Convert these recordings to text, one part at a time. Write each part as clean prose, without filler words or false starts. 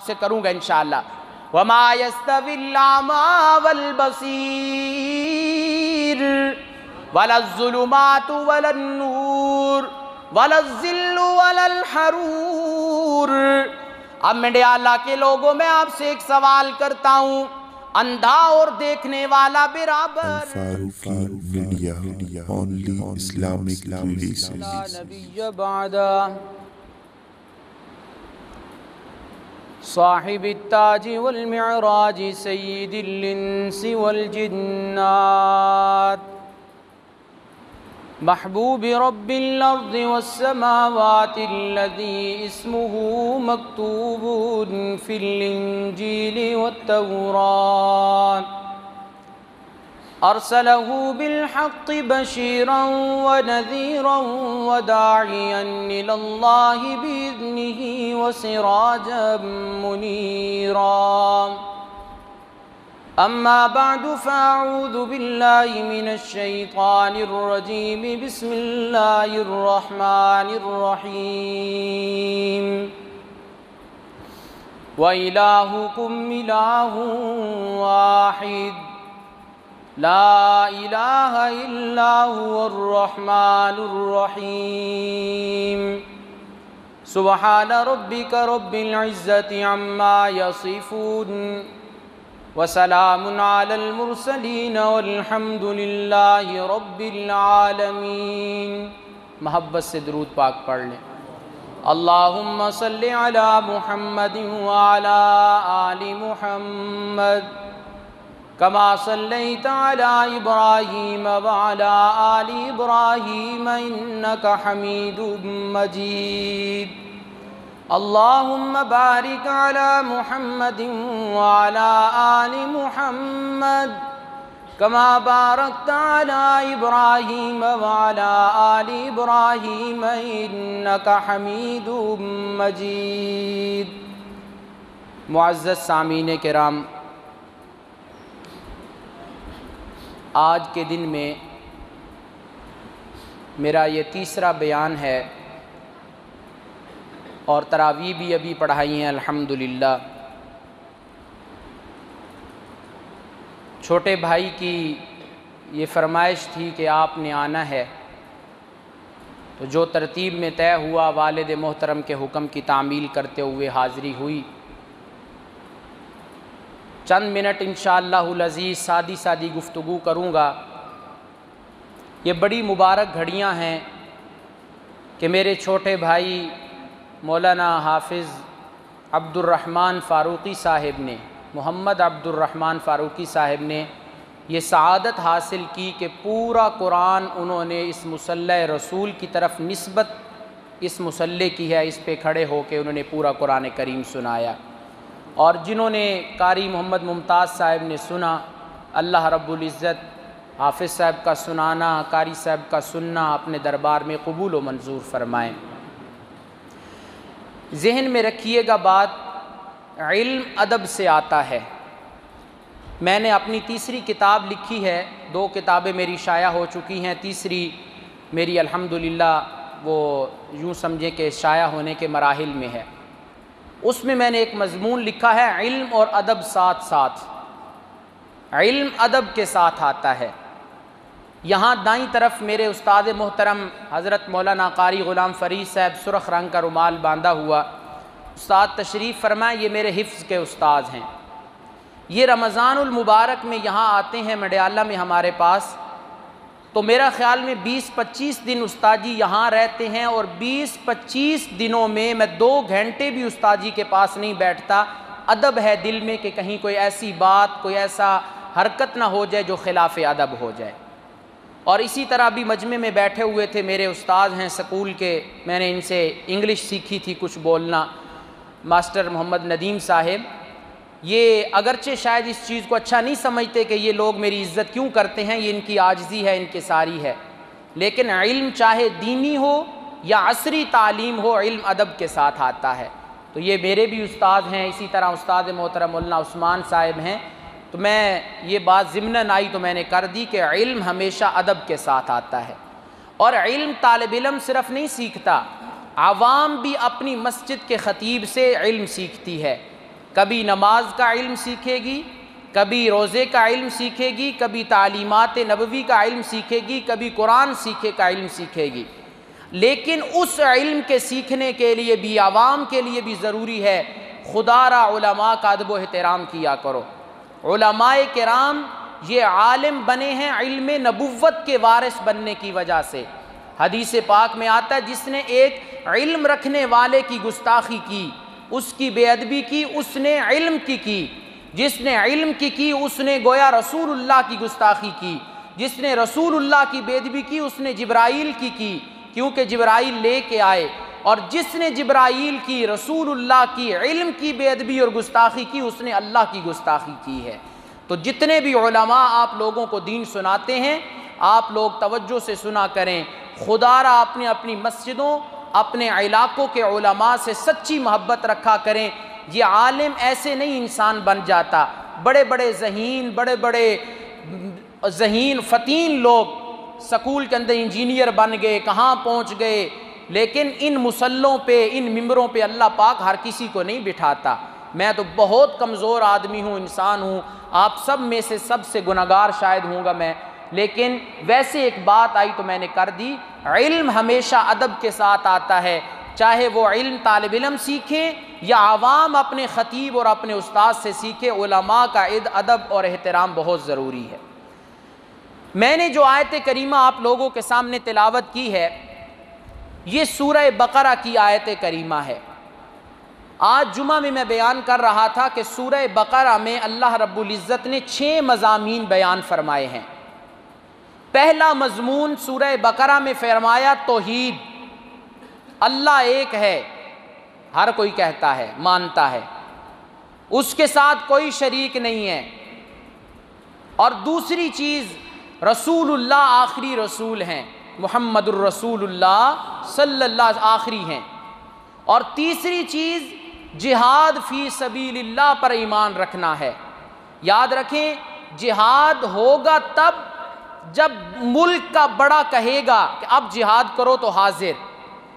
سے کروں گا انشاءاللہ. وَمَا يَسْتَوِي الْأَعْمَى وَالْبَصِيرُ وَلَا الظُّلُمَاتُ وَلَا النُّورُ وَلَا الظِّلُّ وَلَا الْحَرُورُ. اب میرے اللہ کے لوگوں میں آپ سے ایک سوال کرتا ہوں، اندھا اور دیکھنے والا برابر؟ Farooqui media, only Islamic radiation. لا نبی بعد صاحب التاج والمعراج سید الانس والجنات محبوب رب الارض والسماوات الذي اسمه مكتوب في الانجيل والتوراة ارسله بالحق بشيرا ونذيرا وداعيا الى الله باذنه وسراجا منيرا. اما بعد فاعوذ بالله من الشيطان الرجيم. بسم الله الرحمن الرحيم. وإلهكم إله واحد لا الہ الا هو الرحمن الرحیم. سبحان ربک رب العزة عما یصفون وسلام علی المرسلین والحمد للہ رب العالمین. محبت سے درود پاک پڑھ لیں. اللہم صلی علی محمد وعلی آل محمد كما صليت على إبراهيم وعلى آل إبراهيم إنك حميد مجيد. اللهم بارك على محمد وعلى آل محمد كما باركت على إبراهيم وعلى آل إبراهيم إنك حميد مجيد. معزز سامعین کرام، آج کے دن میں میرا یہ تیسرا بیان ہے اور تراویح بھی ابھی پڑھائی ہیں الحمدللہ. چھوٹے بھائی کی یہ فرمائش تھی کہ آپ نے آنا ہے، تو جو ترتیب میں طے ہوا والد محترم کے حکم کی تعمیل کرتے ہوئے حاضری ہوئی. چند منٹ انشاءاللہ العزیز سادی گفتگو کروں گا. یہ بڑی مبارک گھڑیاں ہیں کہ میرے چھوٹے بھائی مولانا حافظ عبد الرحمن فاروقی صاحب نے، محمد عبد الرحمن فاروقی صاحب نے یہ سعادت حاصل کی کہ پورا قرآن انہوں نے اس مصلی رسول کی طرف نسبت اس مصلی کی ہے، اس پہ کھڑے ہو کے انہوں نے پورا قرآن کریم سنایا. اور جنہوں نے قاری محمد ممتاز صاحب نے سنا، اللہ رب العزت حافظ صاحب کا سنانا، قاری صاحب کا سننا اپنے دربار میں قبول و منظور فرمائیں. ذہن میں رکھیے گا بات، علم ادب سے آتا ہے. میں نے اپنی تیسری کتاب لکھی ہے، 2 کتابیں میری شائع ہو چکی ہیں، تیسری میری الحمدللہ وہ یوں سمجھیں کہ شائع ہونے کے مراحل میں ہے. اس میں نے ایک مضمون لکھا ہے، علم اور ادب ساتھ ساتھ. علم ادب کے ساتھ آتا ہے. یہاں دائیں طرف میرے استاد محترم حضرت مولانا قاری غلام فرید صاحب سرخ رنگ کا رومال باندھا ہوا استاد تشریف فرمائیں، یہ میرے حفظ کے استاد ہیں. یہ رمضان المبارک میں یہاں آتے ہیں مڈیالہ میں ہمارے پاس، تو میرا خیال میں 20-25 دن استاد جی یہاں رہتے ہیں، اور 20-25 دنوں میں 2 گھنٹے بھی استاد جی کے پاس نہیں بیٹھتا. ادب ہے دل میں کہ کہیں کوئی ایسی بات، کوئی ایسا حرکت نہ ہو جائے جو خلاف ادب ہو جائے. اور اسی طرح بھی مجمع میں بیٹھے ہوئے تھے میرے استاد ہیں سکول کے، میں نے ان سے انگلش سیکھی تھی کچھ بولنا، ماسٹر محمد ندیم صاحب. یہ اگرچہ شاید اس چیز کو اچھا نہیں سمجھتے کہ یہ لوگ میری عزت کیوں کرتے ہیں، یہ ان کی عاجزی ہے، ان کی ساری ہے، لیکن علم چاہے دینی ہو یا عصری تعلیم ہو، علم ادب کے ساتھ آتا ہے. تو یہ میرے بھی استاد ہیں، اسی طرح استاد محترم مولانا عثمان صاحب ہیں. تو میں یہ بات ضمناً آئی تو میں نے کر دی کہ علم ہمیشہ ادب کے ساتھ آتا ہے. اور علم طالب علم صرف نہیں سیکھتا، عوام بھی اپنی مسجد کے خطیب سے علم سیکھتی ہے. کبھی نماز کا علم سیکھے گی، کبھی روزے کا علم سیکھے گی، کبھی تعلیمات نبوی کا علم سیکھے گی، کبھی قرآن کا علم سیکھے گی۔ لیکن اس علم کے سیکھنے کے لیے بھی، عوام کے لیے بھی ضروری ہے خدا را علماء کا ادب و احترام کیا کرو۔ علماء کرام یہ عالم بنے ہیں علم نبوت کے وارث بننے کی وجہ سے۔ حدیث پاک میں آتا ہے جس نے ایک علم رکھنے والے کی گستاخی کی، اس کی بے ادبی کی، اس نے علم کی۔ جس نے علم کی اس نے گویا رسول اللہ کی گستاخی کی۔ جس نے رسول اللہ کی بے ادبی کی اس نے جبرائیل کی، کیونکہ جبرائیل لے کے آئے۔ اور جس نے جبرائیل کی، رسول اللہ کی، علم کی بے ادبی اور گستاخی کی، اس نے اللہ کی گستاخی کی ہے۔ تو جتنے بھی علماء آپ لوگوں کو دین سناتے ہیں، آپ لوگ توجہ سے سنا کریں۔ خدا را اپنی اپنی مسجدوں، اپنے علاقوں کے علماء سے سچی محبت رکھا کریں۔ یہ عالم ایسے نہیں انسان بن جاتا۔ بڑے بڑے ذہین فتین لوگ سکول کے اندر انجینئر بن گئے، کہاں پہنچ گئے، لیکن ان مسلوں پہ، ان ممبروں پہ اللہ پاک ہر کسی کو نہیں بٹھاتا۔ میں تو بہت کمزور آدمی ہوں، انسان ہوں، آپ سب میں سے سب سے گنہگار شاید ہوں گا میں، لیکن ویسے ایک بات آئی تو میں نے کر دی۔ علم ہمیشہ ادب کے ساتھ آتا ہے، چاہے وہ علم طالب علم سیکھیں یا عوام اپنے خطیب اور اپنے استاد سے سیکھے، علماء کا ادب اور احترام بہت ضروری ہے۔ میں نے جو آیت کریمہ آپ لوگوں کے سامنے تلاوت کی ہے، یہ سورہ بقرہ کی آیت کریمہ ہے۔ آج جمعہ میں بیان کر رہا تھا کہ سورہ بقرہ میں اللہ رب العزت نے 6 مضامین بیان فرمائے ہیں۔ پہلا مضمون سورہ بقرہ میں فرمایا توحید، اللہ ایک ہے، ہر کوئی کہتا ہے، مانتا ہے، اس کے ساتھ کوئی شریک نہیں ہے۔ اور دوسری چیز رسول اللہ آخری رسول ہیں، محمد الرسول اللہ صلی اللہ علیہ وسلم آخری ہیں۔ اور تیسری چیز جہاد فی سبیل اللہ پر ایمان رکھنا ہے۔ یاد رکھیں جہاد ہوگا تب جب ملک کا بڑا کہے گا کہ اب جہاد کرو تو حاضر،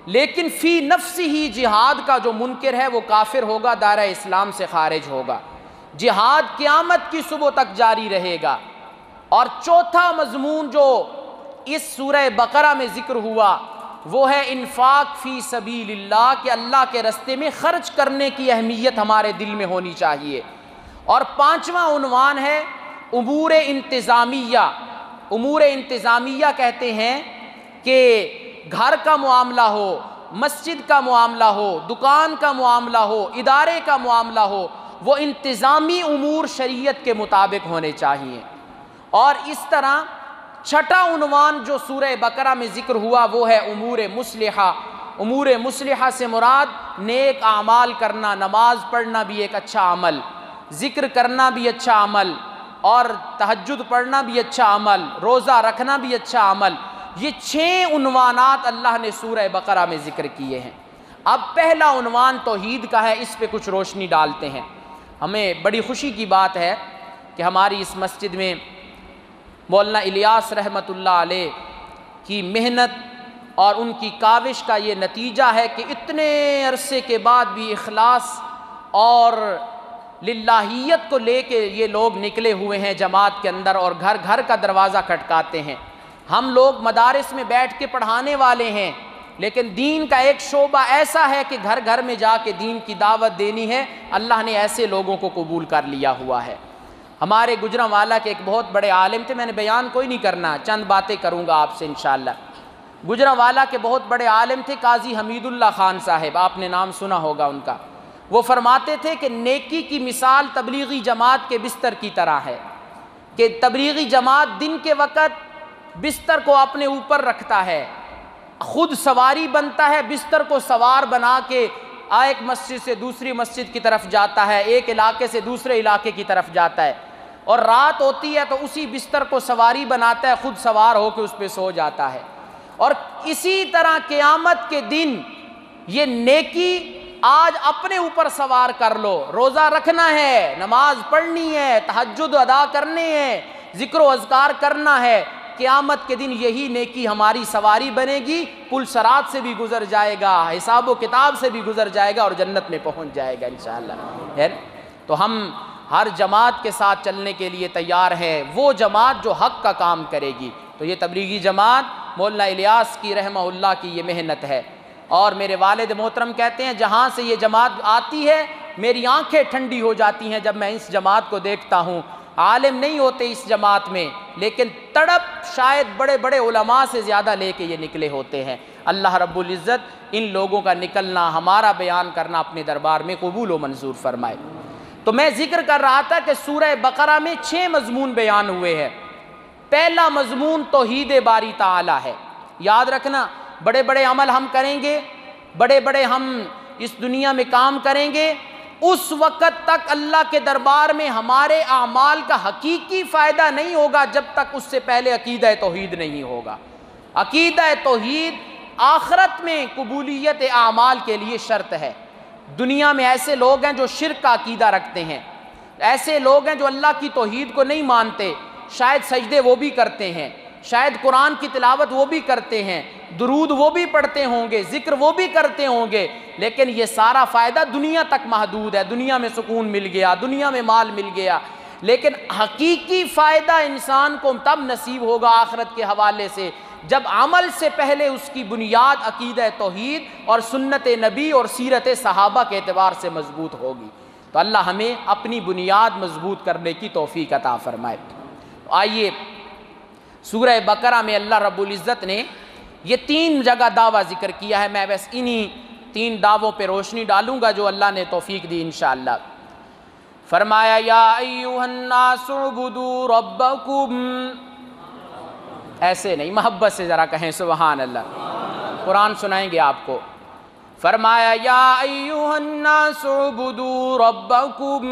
لیکن فی نفس ہی جہاد کا جو منکر ہے وہ کافر ہوگا، دائرہ اسلام سے خارج ہوگا۔ جہاد قیامت کی صبح تک جاری رہے گا۔ اور چوتھا مضمون جو اس سورہ بقرہ میں ذکر ہوا وہ ہے انفاق فی سبیل اللہ، کہ اللہ کے رستے میں خرچ کرنے کی اہمیت ہمارے دل میں ہونی چاہیے۔ اور پانچواں عنوان ہے امور انتظامیہ۔ امور انتظامیہ کہتے ہیں کہ گھر کا معاملہ ہو، مسجد کا معاملہ ہو، دکان کا معاملہ ہو، ادارے کا معاملہ ہو، وہ انتظامی امور شریعت کے مطابق ہونے چاہیے۔ اور اس طرح چھٹا عنوان جو سورہ بقرہ میں ذکر ہوا وہ ہے امور مصلحہ۔ امور مصلحہ سے مراد نیک اعمال کرنا، نماز پڑھنا بھی ایک اچھا عمل، ذکر کرنا بھی اچھا عمل، اور تہجد پڑھنا بھی اچھا عمل، روزہ رکھنا بھی اچھا عمل۔ یہ 6 عنوانات اللہ نے سورہ بقرہ میں ذکر کیے ہیں۔ اب پہلا عنوان توحید کا ہے، اس پہ کچھ روشنی ڈالتے ہیں۔ ہمیں بڑی خوشی کی بات ہے کہ ہماری اس مسجد میں مولانا الیاس رحمۃ اللہ علیہ کی محنت اور ان کی کاوش کا یہ نتیجہ ہے کہ اتنے عرصے کے بعد بھی اخلاص اور للہیت کو لے کے یہ لوگ نکلے ہوئے ہیں جماعت کے اندر، اور گھر گھر کا دروازہ کھٹکاتے ہیں۔ ہم لوگ مدارس میں بیٹھ کے پڑھانے والے ہیں، لیکن دین کا ایک شعبہ ایسا ہے کہ گھر گھر میں جا کے دین کی دعوت دینی ہے۔ اللہ نے ایسے لوگوں کو قبول کر لیا ہوا ہے۔ ہمارے گجرانوالا کے ایک بہت بڑے عالم تھے، میں نے بیان کوئی نہیں کرنا، چند باتیں کروں گا آپ سے انشاءاللہ۔ گجرانوالا کے بہت بڑے عالم تھے قاضی حمید اللہ خان صاحب، آپ نے نام سنا ہوگا ان کا۔ وہ فرماتے تھے کہ نیکی کی مثال تبلیغی جماعت کے بستر کی طرح ہے، کہ تبلیغی جماعت دن کے وقت بستر کو اپنے اوپر رکھتا ہے، خود سواری بنتا ہے، بستر کو سوار بنا کے ایک مسجد سے دوسری مسجد کی طرف جاتا ہے، ایک علاقے سے دوسرے علاقے کی طرف جاتا ہے، اور رات ہوتی ہے تو اسی بستر کو سواری بناتا ہے، خود سوار ہو کے اس پہ سو جاتا ہے۔ اور اسی طرح قیامت کے دن یہ نیکی آج اپنے اوپر سوار کر لو، روزہ رکھنا ہے، نماز پڑھنی ہے، تہجد ادا کرنے ہیں، ذکر و اذکار کرنا ہے، قیامت کے دن یہی نیکی ہماری سواری بنے گی، پل صراط سے بھی گزر جائے گا، حساب و کتاب سے بھی گزر جائے گا، اور جنت میں پہنچ جائے گا انشاءاللہ۔ تو ہم ہر جماعت کے ساتھ چلنے کے لیے تیار ہیں، وہ جماعت جو حق کا کام کرے گی۔ تو یہ تبلیغی جماعت مولانا الیاس کی رحمہ اللہ کی یہ محنت ہے، اور میرے والد محترم کہتے ہیں جہاں سے یہ جماعت آتی ہے میری آنکھیں ٹھنڈی ہو جاتی ہیں جب میں اس جماعت کو دیکھتا ہوں۔ عالم نہیں ہوتے اس جماعت میں، لیکن تڑپ شاید بڑے بڑے علماء سے زیادہ لے کے یہ نکلے ہوتے ہیں۔ اللہ رب العزت ان لوگوں کا نکلنا، ہمارا بیان کرنا اپنے دربار میں قبول و منظور فرمائے۔ تو میں ذکر کر رہا تھا کہ سورہ بقرہ میں 6 مضمون بیان ہوئے ہیں۔ پہلا مضمون توحید باری تعالی ہے۔ یاد رکھنا، بڑے بڑے عمل ہم کریں گے، بڑے بڑے ہم اس دنیا میں کام کریں گے، اس وقت تک اللہ کے دربار میں ہمارے اعمال کا حقیقی فائدہ نہیں ہوگا جب تک اس سے پہلے عقیدہ توحید نہیں ہوگا۔ عقیدہ توحید آخرت میں قبولیت اعمال کے لیے شرط ہے۔ دنیا میں ایسے لوگ ہیں جو شرک کا عقیدہ رکھتے ہیں، ایسے لوگ ہیں جو اللہ کی توحید کو نہیں مانتے، شاید سجدے وہ بھی کرتے ہیں، شاید قرآن کی تلاوت وہ بھی کرتے ہیں، درود وہ بھی پڑھتے ہوں گے، ذکر وہ بھی کرتے ہوں گے، لیکن یہ سارا فائدہ دنیا تک محدود ہے۔ دنیا میں سکون مل گیا، دنیا میں مال مل گیا، لیکن حقیقی فائدہ انسان کو تب نصیب ہوگا آخرت کے حوالے سے جب عمل سے پہلے اس کی بنیاد عقیدہ توحید اور سنت نبی اور سیرت صحابہ کے اعتبار سے مضبوط ہوگی۔ تو اللہ ہمیں اپنی بنیاد مضبوط کرنے کی توفیق عطا فرمائے۔ آئیے سورہ بقرہ میں اللہ رب العزت نے یہ 3 جگہ دعویٰ ذکر کیا ہے، میں بس انہی 3 دعووں پہ روشنی ڈالوں گا جو اللہ نے توفیق دی انشاءاللہ۔ فرمایا یا ایھا الناس اعبدوا ربکم، ایسے نہیں، محبت سے ذرا کہیں سبحان اللہ، قرآن سنائیں گے آپ کو۔ فرمایا یا ایھا الناس اعبدوا ربکم،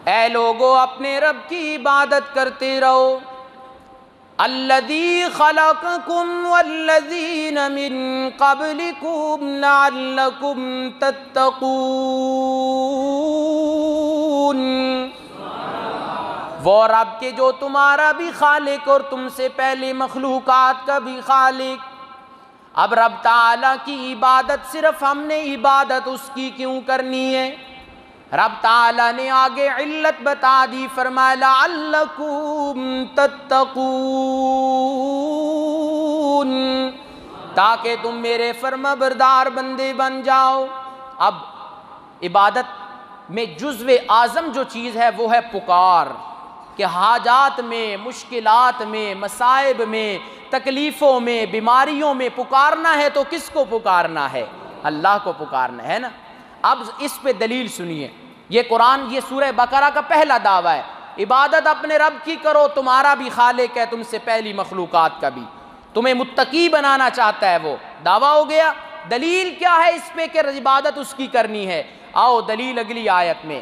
اے لوگو اپنے رب کی عبادت کرتے رہو، الذی خلقکم والذین من قبلکم لعلکم تتقون، وہ رب کے جو تمہارا بھی خالق اور تم سے پہلے مخلوقات کا بھی خالق۔ اب رب تعالیٰ کی عبادت صرف ہم نے عبادت اس کی کیوں کرنی ہے؟ رب تعالیٰ نے آگے علت بتا دی، فرمایا لعلکم تتقون، تاکہ تم میرے فرما بردار بندے بن جاؤ۔ اب عبادت میں جزو اعظم جو چیز ہے وہ ہے پکار، کہ حاجات میں، مشکلات میں، مصائب میں، تکلیفوں میں، بیماریوں میں پکارنا ہے تو کس کو پکارنا ہے؟ اللہ کو پکارنا ہے نا۔ اب اس پہ دلیل سنیے، یہ قرآن، یہ سورہ بقرہ کا پہلا دعویٰ ہے، عبادت اپنے رب کی کرو، تمہارا بھی خالق ہے، تم سے پہلی مخلوقات کا بھی، تمہیں متقی بنانا چاہتا ہے، وہ دعویٰ ہو گیا۔ دلیل کیا ہے اس پہ کہ عبادت اس کی کرنی ہے؟ آؤ دلیل اگلی آیت میں،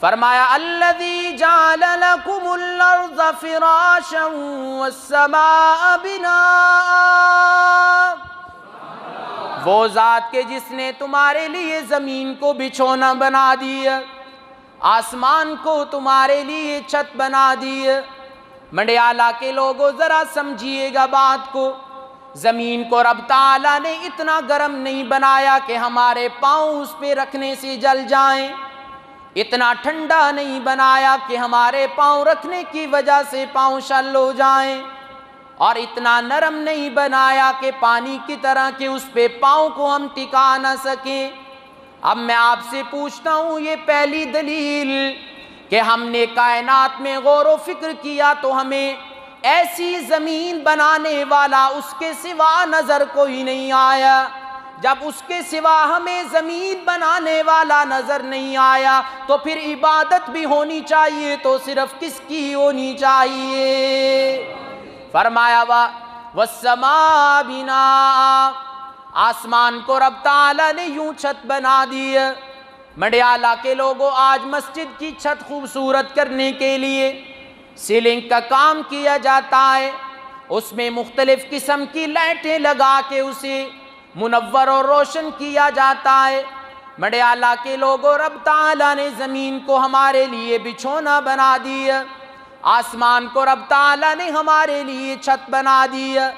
فرمایا الذی جعل لکم الارض فراشا والسماء بناء، وہ ذات کے جس نے تمہارے لیے زمین کو بچھونا بنا دیا، آسمان کو تمہارے لیے چھت بنا دیا۔ منڈیالہ کے لوگوں ذرا سمجھیے گا بات کو، زمین کو رب تعالیٰ نے اتنا گرم نہیں بنایا کہ ہمارے پاؤں اس پہ رکھنے سے جل جائیں، اتنا ٹھنڈا نہیں بنایا کہ ہمارے پاؤں رکھنے کی وجہ سے پاؤں شل ہو جائیں، اور اتنا نرم نہیں بنایا کہ پانی کی طرح کہ اس پہ پاؤں کو ہم ٹکا نہ سکیں۔ اب میں آپ سے پوچھتا ہوں، یہ پہلی دلیل کہ ہم نے کائنات میں غور و فکر کیا تو ہمیں ایسی زمین بنانے والا اس کے سوا نظر کوئی نہیں آیا۔ جب اس کے سوا ہمیں زمین بنانے والا نظر نہیں آیا تو پھر عبادت بھی ہونی چاہیے تو صرف کس کی ہونی چاہیے؟ فرمایا والسماء بناء، آسمان کو رب تعالیٰ نے یوں چھت بنا دی۔ منڈیالہ کے لوگوں آج مسجد کی چھت خوبصورت کرنے کے لیے سیلنگ کا کام کیا جاتا ہے، اس میں مختلف قسم کی لائٹیں لگا کے اسے منور اور روشن کیا جاتا ہے۔ منڈیالہ کے لوگوں رب تعالیٰ نے زمین کو ہمارے لیے بچھونا بنا دیا، آسمان کو رب تعالیٰ نے ہمارے لیے چھت بنا دیا،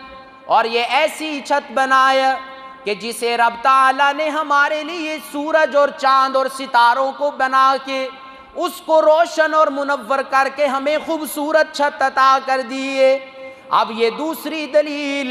اور یہ ایسی چھت بنایا کہ جسے رب تعالیٰ نے ہمارے لیے سورج اور چاند اور ستاروں کو بنا کے اس کو روشن اور منور کر کے ہمیں خوبصورت چھت عطا کر دیے۔ اب یہ دوسری دلیل،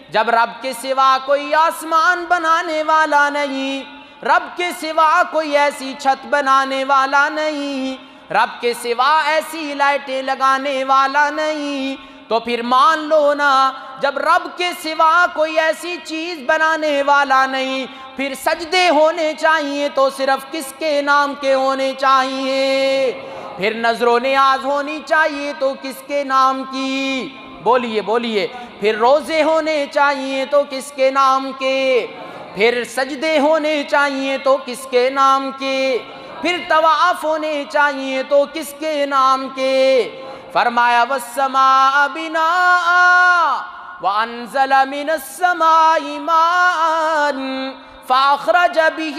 جب رب کے سوا کوئی آسمان بنانے والا نہیں، رب کے سوا کوئی ایسی چھت بنانے والا نہیں، رب کے سوا ایسی لائٹیں لگانے والا نہیں، تو پھر مان لو نا جب رب کے سوا کوئی ایسی چیز بنانے والا نہیں، پھر سجدے ہونے چاہیے تو صرف کس کے نام کے ہونے چاہیے؟ پھر نظر و نیاز ہونی چاہیے تو کس کے نام کی؟ بولیے بولیے۔ پھر روزے ہونے چاہیے تو کس کے نام کے؟ پھر سجدے ہونے چاہیے تو کس کے نام کے؟ پھر طواف ہونے چاہیے تو کس کے نام کے؟ فرمایا وَالسَّمَاءَ بِنَاءً وَأَنزَلَ مِنَ السَّمَاءِ مَاءً فَأَخْرَجَ بِهِ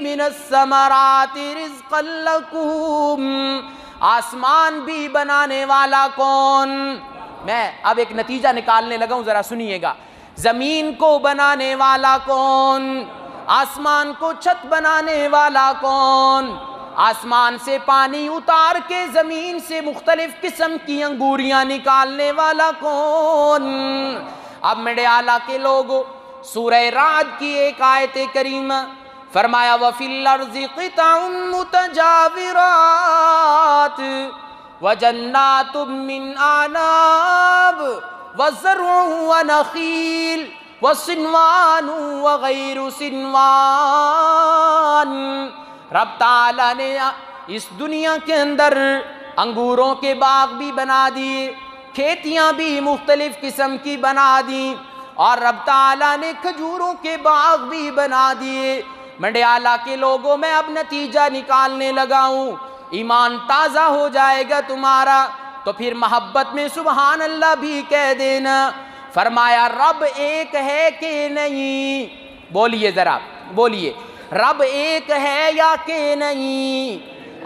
مِنَ الثَّمَرَاتِ رِزْقًا لَكُمْ۔ آسمان بھی بنانے والا کون؟ میں اب ایک نتیجہ نکالنے لگا ہوں، ذرا سنیے گا۔ زمین کو بنانے والا کون؟ آسمان کو چھت بنانے والا کون؟ آسمان سے پانی اتار کے زمین سے مختلف قسم کی انگوریاں نکالنے والا کون؟ اب میرے اعلیٰ کے لوگوں، سورہ رعد کی ایک آیت کریمہ فرمایا وَفِي الْأَرْضِ قِطَعٌ مُتَجَاوِرَاتٌ وَجَنَّاتٌ مِّنْ أَعْنَابٍ وَزَرْعٌ وَنَخِيلٌ وَصِنْوَانٌ وَغَيْرُ صِنْوَانٍ۔ رب تعالیٰ نے اس دنیا کے اندر انگوروں کے باغ بھی بنا دیے، کھیتیاں بھی مختلف قسم کی بنا دیں، اور رب تعالیٰ نے کھجوروں کے باغ بھی بنا دیے۔ منڈے اعلیٰ کے لوگوں میں اب نتیجہ نکالنے لگا ہوں، ایمان تازہ ہو جائے گا تمہارا تو پھر محبت میں سبحان اللہ بھی کہہ دینا۔ فرمایا رب ایک ہے کہ نہیں؟ بولیے ذرا بولیے، رب ایک ہے یا کہ نہیں؟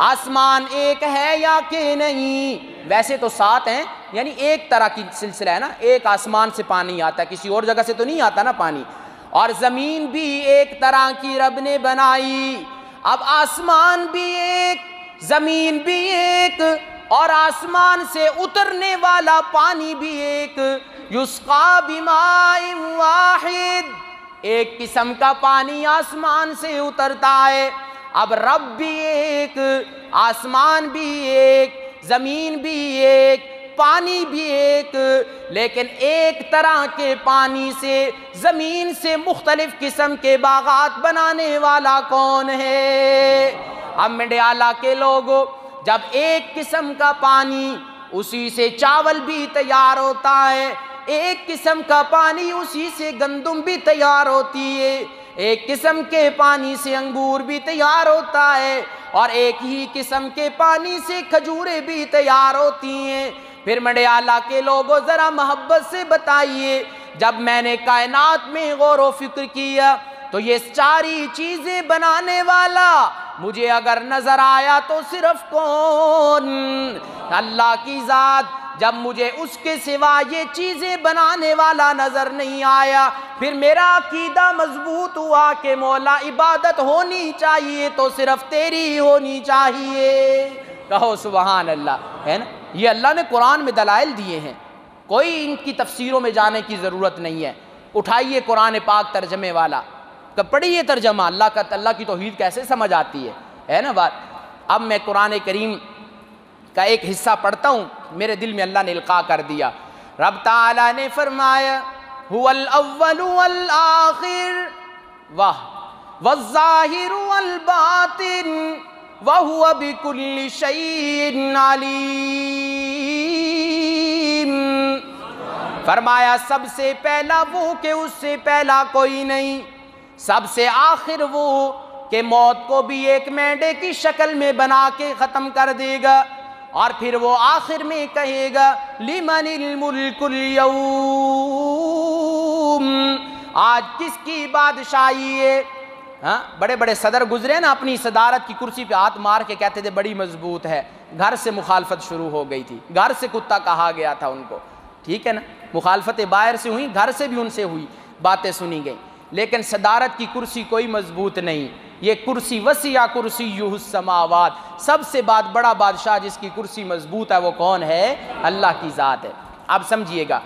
آسمان ایک ہے یا کہ نہیں؟ ویسے تو 7 ہیں، یعنی ایک طرح کی سلسلہ ہے نا، ایک آسمان سے پانی آتا ہے، کسی اور جگہ سے تو نہیں آتا نا پانی۔ اور زمین بھی ایک طرح کی رب نے بنائی۔ اب آسمان بھی ایک، زمین بھی ایک، اور آسمان سے اترنے والا پانی بھی ایک، یسقا بماء واحد، ایک قسم کا پانی آسمان سے اترتا ہے۔ اب رب بھی ایک، آسمان بھی ایک، زمین بھی ایک، پانی بھی ایک، لیکن ایک طرح کے پانی سے زمین سے مختلف قسم کے باغات بنانے والا کون ہے؟ اب میرے اعلیٰ کے لوگوں، جب ایک قسم کا پانی، اسی سے چاول بھی تیار ہوتا ہے، ایک قسم کا پانی اسی سے گندم بھی تیار ہوتی ہے، ایک قسم کے پانی سے انگور بھی تیار ہوتا ہے، اور ایک ہی قسم کے پانی سے کھجوریں بھی تیار ہوتی ہیں۔ پھر میرے اعلیٰ کے لوگوں ذرا محبت سے بتائیے، جب میں نے کائنات میں غور و فکر کیا تو یہ ساری چیزیں بنانے والا مجھے اگر نظر آیا تو صرف کون؟ اللہ کی ذات۔ جب مجھے اس کے سوا یہ چیزیں بنانے والا نظر نہیں آیا، پھر میرا عقیدہ مضبوط ہوا کہ مولا عبادت ہونی چاہیے تو صرف تیری ہی ہونی چاہیے۔ کہو سبحان اللہ، ہے نا؟ یہ اللہ نے قرآن میں دلائل دیے ہیں، کوئی ان کی تفسیروں میں جانے کی ضرورت نہیں ہے۔ اٹھائیے قرآن پاک ترجمے والا، پڑھیے ترجمہ، اللہ کی توحید کیسے سمجھ آتی ہے نا بات۔ اب میں قرآن کریم کا ایک حصہ پڑھتا ہوں، میرے دل میں اللہ نے القاء کر دیا۔ رب تعالیٰ نے فرمایا هو الاول والآخر والظاہر والباطن وهو بكل شيء علیم۔ فرمایا سب سے پہلا وہ کہ اس سے پہلا کوئی نہیں، سب سے آخر وہ کہ موت کو بھی ایک مینڈے کی شکل میں بنا کے ختم کر دے گا، اور پھر وہ آخر میں کہے گا لمن الملک اليوم، آج کس کی بادشاہی ہے؟ ہاں، بڑے بڑے صدر گزرے نا، اپنی صدارت کی کرسی پہ ہاتھ مار کے کہتے تھے بڑی مضبوط ہے، گھر سے مخالفت شروع ہو گئی تھی، گھر سے کتا کہا گیا تھا ان کو، ٹھیک ہے نا؟ مخالفت باہر سے ہوئی، گھر سے بھی ان سے ہوئی، باتیں سنی گئی۔ لیکن صدارت کی کرسی کوئی مضبوط نہیں. یہ کرسی وسیع کرسیہ السماوات، سب سے بڑا بادشاہ جس کی کرسی مضبوط ہے وہ کون ہے؟ اللہ کی ذات ہے. اب سمجھیے گا،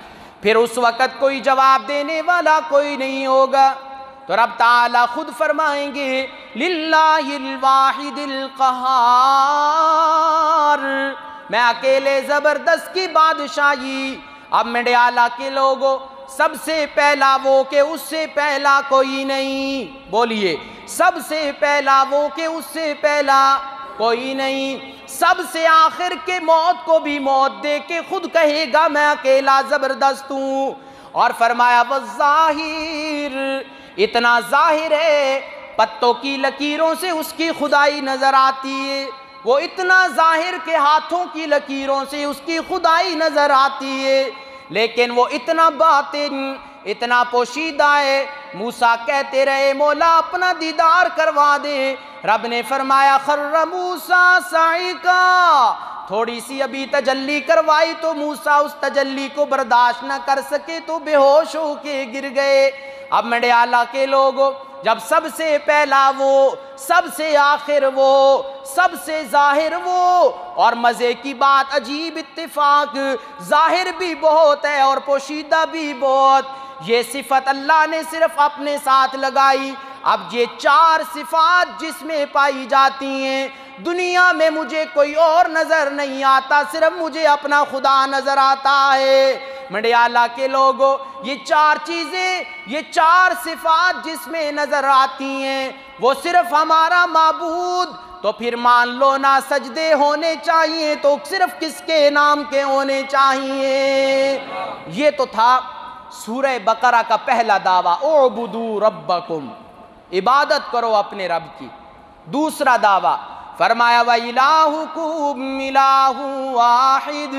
پھر اس وقت کوئی جواب دینے والا کوئی نہیں ہوگا تو رب تعالیٰ خود فرمائیں گے للہ الواحد القہار، میں اکیلے زبردست کی بادشاہی. اب میرے اعلیٰ کے لوگوں، سب سے پہلا وہ کہ اس سے پہلا کوئی نہیں. بولیے، سب سے پہلا وہ کہ اس سے پہلا کوئی نہیں. سب سے آخر کے موت کو بھی موت دے کے خود کہے گا میں اکیلا زبردست ہوں. اور فرمایا والظاہر، اتنا ظاہر ہے پتوں کی لکیروں سے اس کی خدائی نظر آتی ہے. وہ اتنا ظاہر کے ہاتھوں کی لکیروں سے اس کی خدائی نظر آتی ہے، لیکن وہ اتنا باطن، اتنا پوشیدہ ہے. موسیٰ کہتے رہے مولا اپنا دیدار کروا دے. رب نے فرمایا خر موسیٰ صعقا، تھوڑی سی ابھی تجلی کروائی تو موسیٰ اس تجلی کو برداشت نہ کر سکے تو بے ہوش ہو کے گر گئے. اب میرے اعلیٰ کے لوگوں، جب سب سے پہلا وہ، سب سے آخر وہ، سب سے ظاہر وہ، اور مزے کی بات عجیب اتفاق، ظاہر بھی بہت ہے اور پوشیدہ بھی بہت. یہ صفت اللہ نے صرف اپنے ساتھ لگائی. اب یہ 4 صفات جس میں پائی جاتی ہیں، دنیا میں مجھے کوئی اور نظر نہیں آتا، صرف مجھے اپنا خدا نظر آتا ہے. میرے اعلیٰ کے لوگوں، یہ 4 چیزیں، یہ 4 صفات جس میں نظر آتی ہیں وہ صرف ہمارا معبود. تو پھر مان لو نا سجدے ہونے چاہیے تو صرف کس کے نام کے ہونے چاہیے؟ یہ تو تھا سورہ بقرہ کا پہلا دعویٰ، اعبدوا ربکم، عبادت کرو اپنے رب کی. دوسرا دعویٰ فرمایا وَإِلَٰهُكُمْ إِلَٰهٌ وَاحِدٌ،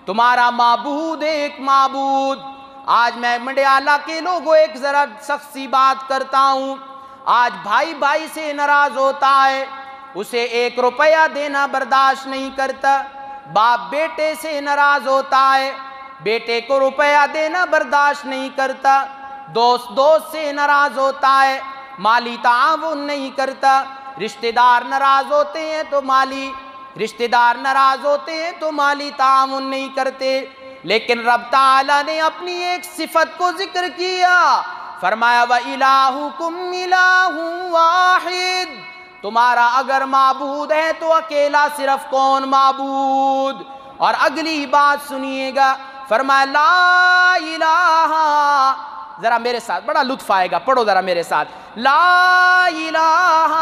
تمہارا معبود ایک معبود. آج میں میرے اعلیٰ کے لوگوں ایک ذرا سخت سی بات کرتا ہوں. آج بھائی بھائی سے ناراض ہوتا ہے، اسے 1 روپیہ دینا برداشت نہیں کرتا. باپ بیٹے سے ناراض ہوتا ہے، بیٹے کو روپیہ دینا برداشت نہیں کرتا. دوست دوست سے ناراض ہوتا ہے، مالی تعاون نہیں کرتا. رشتہ دار ناراض ہوتے ہیں تو رشتہ دار ناراض ہوتے ہیں تو مالی تعاون نہیں کرتے. لیکن رب تعالیٰ نے اپنی ایک صفت کو ذکر کیا، فرمایا وَإِلَٰهُكُمْ إِلَٰهٌ وَاحِدٌ، تمہارا اگر معبود ہے تو اکیلا صرف کون معبود. اور اگلی بات سنیے گا، فرمایا لا الہ، ذرا میرے ساتھ بڑا لطف آئے گا، پڑھو ذرا میرے ساتھ، لا الہ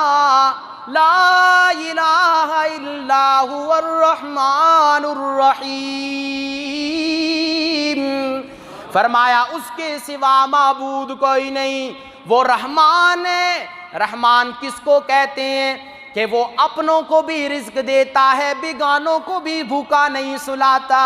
الا هو الرحمن الرحیم. فرمایا اس کے سوا معبود کوئی نہیں، وہ رحمان ہے. رحمان کس کو کہتے ہیں؟ کہ وہ اپنوں کو بھی رزق دیتا ہے، بیگانوں کو بھی بھوکا نہیں سلاتا.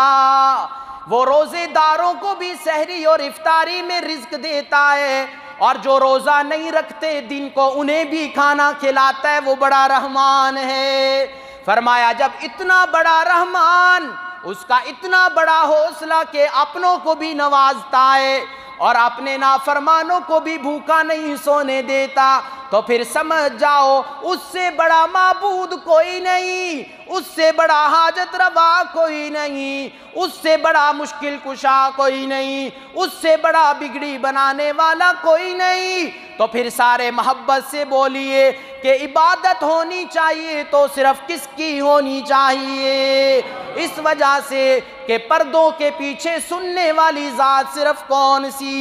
وہ روزے داروں کو بھی سحری اور افطاری میں رزق دیتا ہے، اور جو روزہ نہیں رکھتے دن کو انہیں بھی کھانا کھلاتا ہے. وہ بڑا رحمان ہے. فرمایا جب اتنا بڑا رحمان، اس کا اتنا بڑا حوصلہ کہ اپنوں کو بھی نوازتا ہے اور اپنے نافرمانوں کو بھی بھوکا نہیں سونے دیتا، تو پھر سمجھ جاؤ اس سے بڑا معبود کوئی نہیں، اس سے بڑا حاجت روا کوئی نہیں، اس سے بڑا مشکل کشا کوئی نہیں، اس سے بڑا بگڑی بنانے والا کوئی نہیں. تو پھر سارے محبت سے بولیے کہ عبادت ہونی چاہیے تو صرف کس کی ہونی چاہیے؟ اس وجہ سے کہ پردوں کے پیچھے سننے والی ذات صرف کون سی؟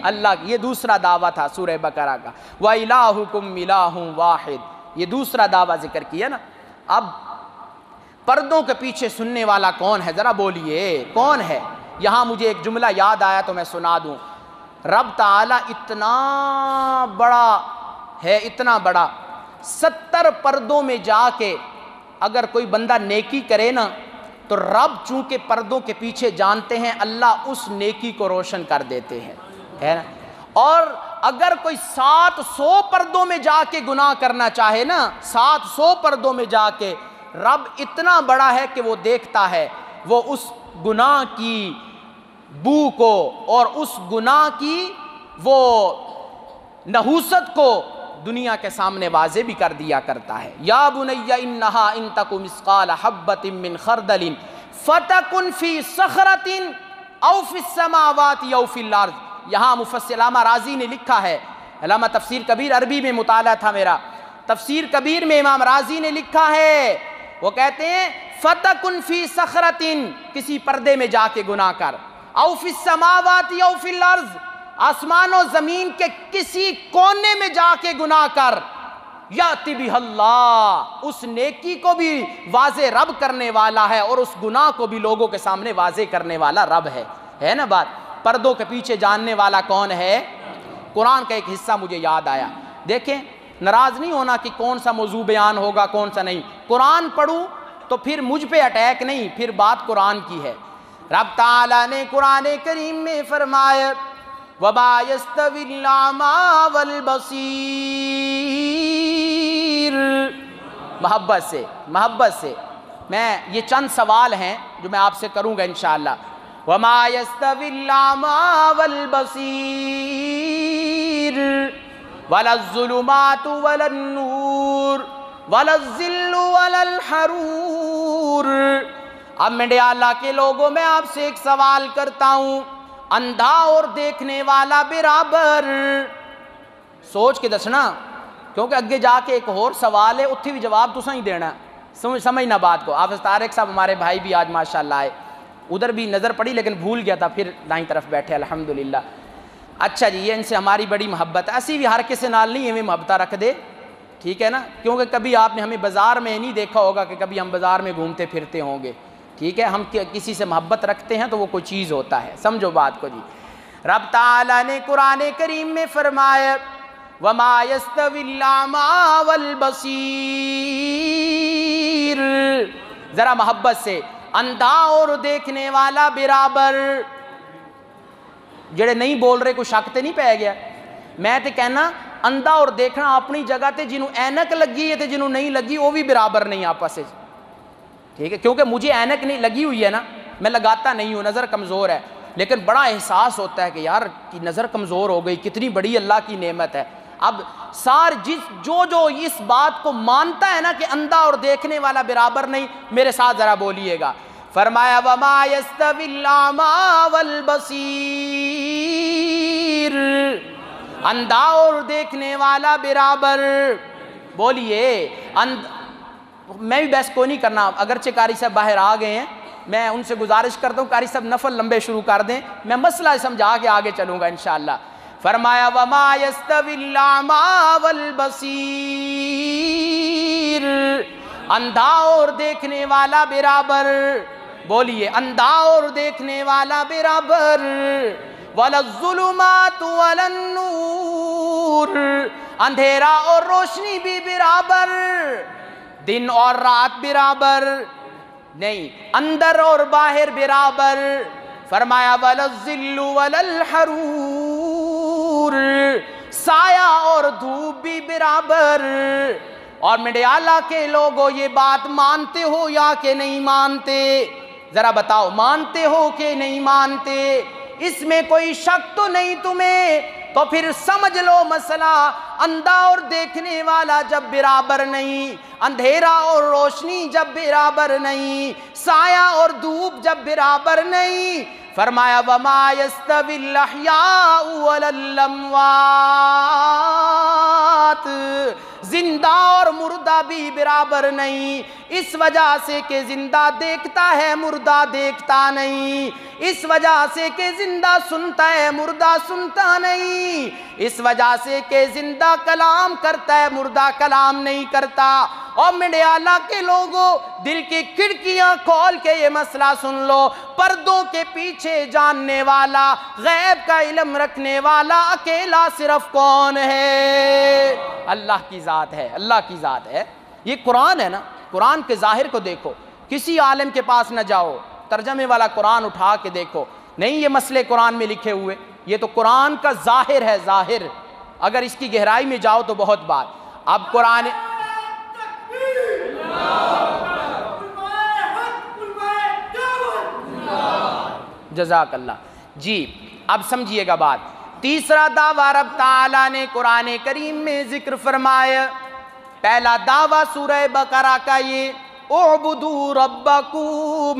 اللہ کی. یہ دوسرا دعویٰ تھا سورہ بقرہ کا، وَإِلَٰهُكُمْ إِلَٰهٌ وَاحِدٌ. یہ دوسرا دعویٰ ذکر کیا نا. اب پردوں کے پیچھے سننے والا کون ہے؟ ذرا بولیے کون ہے؟ یہاں مجھے ایک جملہ یاد آیا تو میں سنا دوں. رب تعالیٰ اتنا بڑا ہے، اتنا بڑا، 70 پردوں میں جا کے اگر کوئی بندہ نیکی کرے نا تو رب چونکہ پردوں کے پیچھے جانتے ہیں، اللہ اس نیکی کو روشن کر دیتے ہیں، ہے نا. اور اگر کوئی 700 پردوں میں جا کے گناہ کرنا چاہے نا، 700 پردوں میں جا کے، رب اتنا بڑا ہے کہ وہ دیکھتا ہے، وہ اس گناہ کی بو کو اور اس گناہ کی وہ نحوست کو دنیا کے سامنے واضح بھی کر دیا کرتا ہے۔ یا بنی انہا ان تک مثقال حبۃ من خردل فتکن فی صخرۃ او فی السماوات او فی الارض۔ یہاں مفسر علامہ راضی نے لکھا ہے، علامہ تفسیر کبیر عربی میں مطالعہ تھا میرا، تفسیر کبیر میں امام راضی نے لکھا ہے، وہ کہتے ہیں فتکن فی صخرۃ، کسی پردے میں جا کے گناہ کر، او فی السماوات او فی الارض، آسمان و زمین کے کسی کونے میں جا کے گناہ کر، یاتی بہ اللہ، اس نیکی کو بھی واضح رب کرنے والا ہے اور اس گناہ کو بھی لوگوں کے سامنے واضح کرنے والا رب ہے نا بات۔ پردوں کے پیچھے جاننے والا کون ہے؟ قرآن کا ایک حصہ مجھے یاد آیا، دیکھیں ناراض نہیں ہونا کہ کون سا موضوع بیان ہوگا کون سا نہیں، قرآن پڑھوں تو پھر مجھ پہ اٹیک نہیں، پھر بات قرآن کی ہے۔ رب تعالیٰ نے قرآن کریم میں فرمایا وَمَا يَسْتَوِي الْأَعْمَى وَالْبَصِيرُ، محبت سے میں یہ چند سوال ہیں جو میں آپ سے کروں گا انشاءاللہ۔ وَمَا يَسْتَوِي الْأَعْمَى وَالْبَصِيرُ وَلَا الظُّلُمَاتُ وَلَا النُّورُ وَلَا الظِّلُّ وَلَا الْحَرُورُ۔ اب میرے اللہ کے لوگوں، میں آپ سے ایک سوال کرتا ہوں، اندھا اور دیکھنے والا برابر؟ سوچ کے دسنا، کیونکہ اگے جا کے ایک اور سوال ہے، اتھی بھی جواب تو صحیح دینا، سمجھنا بات کو۔ حافظ طارق صاحب ہمارے بھائی بھی آج ماشاءاللہ آئے، ادھر بھی نظر پڑی لیکن بھول گیا تھا، پھر دائیں طرف بیٹھے الحمدللہ۔ اچھا جی، یہ ان سے ہماری بڑی محبت ہے، ایسی بھی ہر کسی نال نہیں ہمیں محبتہ رکھ دے، ٹھیک ہے نا، کیونکہ کبھی آپ نے ہمیں بازار میں نہیں دیکھا ہوگا کہ کبھی ہم بازار میں گھومتے پھرتے ہوں گے، ٹھیک ہے، ہم کسی سے محبت رکھتے ہیں تو وہ کوئی چیز ہوتا ہے، سمجھو بات کو جی۔ رب تعالیٰ نے قرآن کریم میں فرمایا وَمَا يَسْتَوِي الْأَعْمَى وَالْبَصِيرُ، ذرا محبت سے، اندھا اور دیکھنے والا برابر۔ جڑے نہیں بول رہے کوئی شک تے نہیں پہ گیا، میں تے کہنا اندھا اور دیکھنا اپنی جگہ تے، جنہوں اینک لگی ہے تے جنہوں نہیں لگی وہ بھی برابر نہیں آپس سے، ٹھیک ہے، کیونکہ مجھے اینک نہیں لگی ہوئی ہے نا، میں لگاتا نہیں ہوں، نظر کمزور ہے، لیکن بڑا احساس ہوتا ہے کہ یار کی نظر کمزور ہو گئی، کتنی بڑی اللہ کی نعمت ہے۔ اب جو اس بات کو مانتا ہے نا کہ اندھا اور دیکھنے والا برابر نہیں، میرے ساتھ ذرا بولیے گا، فرمایا وَمَا يَسْتَوِي الْأَعْمَى وَالْبَصِيرُ، اندھا اور دیکھنے والا برابر، بولیے۔ میں بھی بحث کو نہیں کرنا، اگرچہ قاری صاحب باہر آ گئے ہیں، میں ان سے گزارش کرتا ہوں قاری صاحب نفل لمبے شروع کر دیں، میں مسئلہ سمجھا کے آگے چلوں گا انشاءاللہ۔ فرمایا وَمَا يَسْتَوِي الْأَعْمَى وَالْبَصِيرُ، اندھا اور دیکھنے والا برابر، بولیے، اندھا اور دیکھنے والا برابر۔ وَلَا الظُّلُمَاتُ وَلَا النُّورُ، اندھیرا اور روشنی بھی برابر، دن اور رات برابر نہیں، اندر اور باہر برابر۔ فرمایا وَلَا الظِّلُّ وَلَا الْحَرُورُ، سایہ اور دھوپ بھی برابر۔ اور میرے اعلیٰ کے لوگوں یہ بات مانتے ہو یا کہ نہیں مانتے؟ ذرا بتاؤ، مانتے ہو کہ نہیں مانتے؟ اس میں کوئی شک تو نہیں تمہیں؟ تو پھر سمجھ لو مسئلہ، اندھا اور دیکھنے والا جب برابر نہیں، اندھیرا اور روشنی جب برابر نہیں، سایہ اور دھوپ جب برابر نہیں، فرمایا وَمَا يَسْتَوِي الْأَحْيَاءُ وَلَا الْأَمْوَاتُ، زندہ اور مردہ بھی برابر نہیں، اس وجہ سے کہ زندہ دیکھتا ہے مردہ دیکھتا نہیں، اس وجہ سے کہ زندہ سنتا ہے مردہ سنتا نہیں، اس وجہ سے کہ زندہ کلام کرتا ہے مردہ کلام نہیں کرتا۔ اور میرے اعلیٰ کے لوگوں، دل کی کھڑکیاں کھول کے یہ مسئلہ سن لو، پردوں کے پیچھے جاننے والا، غیب کا علم رکھنے والا اکیلا صرف کون ہے؟ اللہ کی ذات ہے، اللہ کی ذات ہے۔ یہ قرآن ہے نا، قرآن کے ظاہر کو دیکھو، کسی عالم کے پاس نہ جاؤ، ترجمے والا قرآن اٹھا کے دیکھو، نہیں یہ مسئلے قرآن میں لکھے ہوئے، یہ تو قرآن کا ظاہر ہے، ظاہر، اگر اس کی گہرائی میں جاؤ تو بہت بات۔ اب قرآن جزاک اللہ جی، اب سمجھیے گا بات، تیسرا دعویٰ رب تعالیٰ نے قرآن کریم میں ذکر فرمایا، پہلا دعویٰ سورہ بقرہ کا یہ اعبدوا ربکم،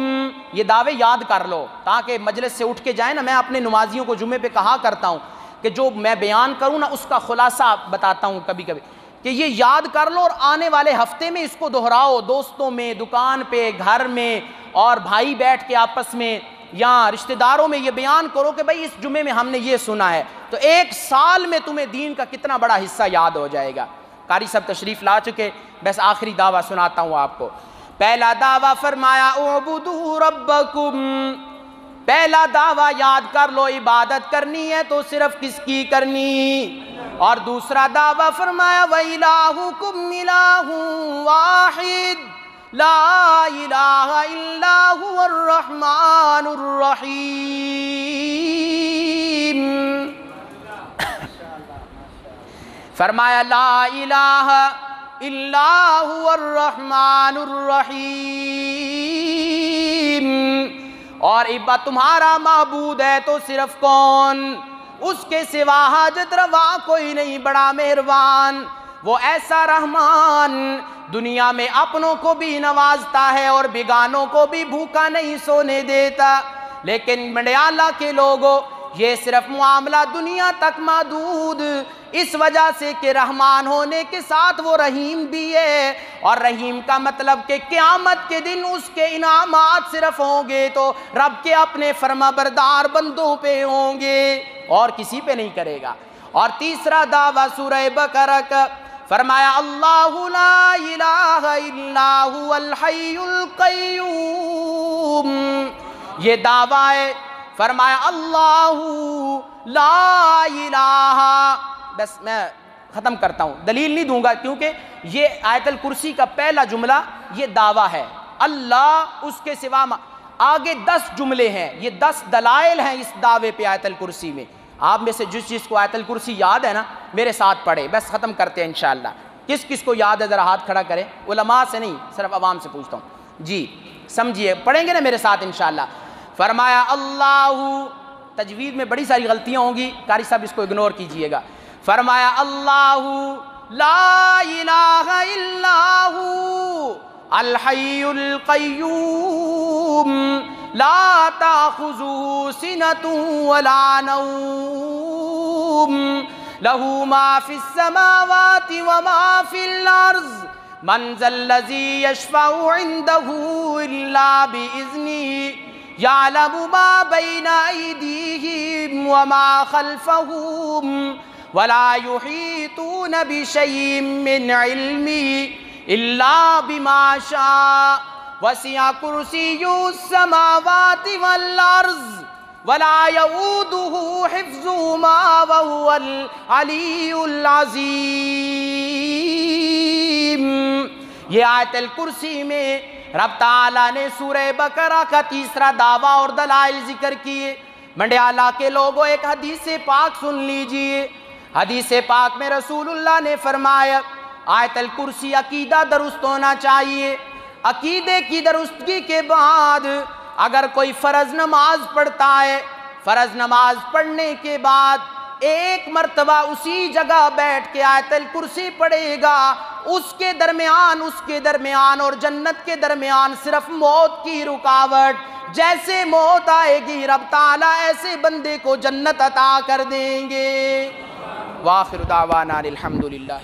یہ دعوے یاد کر لو تاکہ مجلس سے اٹھ کے جائیں نا. میں اپنے نمازیوں کو جمعے پہ کہا کرتا ہوں کہ جو میں بیان کروں نا اس کا خلاصہ بتاتا ہوں کبھی کبھی کہ یہ یاد کر لو اور آنے والے ہفتے میں اس کو دہراؤ، دوستوں میں، دکان پہ، گھر میں، اور بھائی بیٹھ کے آپس میں یا رشتہ داروں میں یہ بیان کرو کہ بھائی اس جمعے میں ہم نے یہ سنا ہے، تو ایک سال میں تمہیں دین کا کتنا بڑا حصہ یاد ہو جائے گا. قاری صاحب تشریف لا چکے، بس آخری دعویٰ سناتا ہوں آپ کو. پہلا دعویٰ فرمایا اعبدوا ربکم، پہلا دعویٰ یاد کر لو عبادت کرنی ہے تو صرف کس کی کرنی، اور دوسرا دعویٰ فرمایا وَإِلَٰهُكُمْ إِلَٰهٌ وَاحِدٌ لا الہ الا هو الرحمن الرحیم. فرمایا لا الہ الا هو الرحمن الرحیم، اور تمہارا معبود ہے تو صرف کون؟ اس کے سوا حاجت روا کوئی نہیں، بڑا مہربان، وہ ایسا رحمان دنیا میں اپنوں کو بھی نوازتا ہے اور بیگانوں کو بھی بھوکا نہیں سونے دیتا. لیکن منڈیالہ کے لوگوں یہ صرف معاملہ دنیا تک محدود، اس وجہ سے کہ رحمان ہونے کے ساتھ وہ رحیم بھی ہے، اور رحیم کا مطلب کہ قیامت کے دن اس کے انعامات صرف ہوں گے تو رب کے اپنے فرما بردار بندوں پہ ہوں گے اور کسی پہ نہیں کرے گا. اور تیسرا دعویٰ سورہ بقرہ کا فرمایا اللہ لا الہ الا هو الحی القیوم، یہ دعویٰ ہے. فرمایا اللہ لا الہ، بس میں ختم کرتا ہوں، دلیل نہیں دوں گا کیونکہ یہ آیت الکرسی کا پہلا جملہ یہ دعویٰ ہے، اللہ اس کے سوا آگے 10 جملے ہیں، یہ 10 دلائل ہیں اس دعوے پہ آیت الکرسی میں. آپ میں سے جس چیز کو آیت الکرسی یاد ہے نا میرے ساتھ پڑھے، بس ختم کرتے ہیں انشاءاللہ. کس کس کو یاد ہے ذرا ہاتھ کھڑا کریں، علماء سے نہیں صرف عوام سے پوچھتا ہوں جی، سمجھیے پڑھیں گے نا میرے ساتھ انشاءاللہ. فرمایا اللہ، تجوید میں بڑی ساری غلطیاں ہوں گی، قاری صاحب اس کو اگنور کیجئے گا. فرمایا اللہ لا الہ الا هو الحی القیوم لا تأخذه سنة ولا نوم له ما في السماوات وما في الأرض من ذا الذي يشفع عنده إلا بإذنه يعلم ما بين أيديهم وما خلفهم ولا يحيطون بشيء من علمه إلا بما شاء وسع كرسيه السماوات والأرض ولا يؤوده حفظهما وهو العلي العظيم. یہ آیت الکرسی میں رب تعالیٰ نے سورہ بقرہ کا تیسرا دعویٰ اور دلائل ذکر کیے. منڈیالہ کے لوگوں ایک حدیث پاک سن لیجئے. حدیث پاک میں رسول اللہ نے فرمایا آیت الکرسی عقیدہ درست ہونا چاہیے. عقیدے کی درستگی کے بعد اگر کوئی فرض نماز پڑھتا ہے، فرض نماز پڑھنے کے بعد ایک مرتبہ اسی جگہ بیٹھ کے آیت الکرسی پڑھے گا، اس کے درمیان اور جنت کے درمیان صرف موت کی رکاوٹ، جیسے موت آئے گی رب تعالیٰ ایسے بندے کو جنت عطا کر دیں گے. وآخر دعوانا الحمدللہ.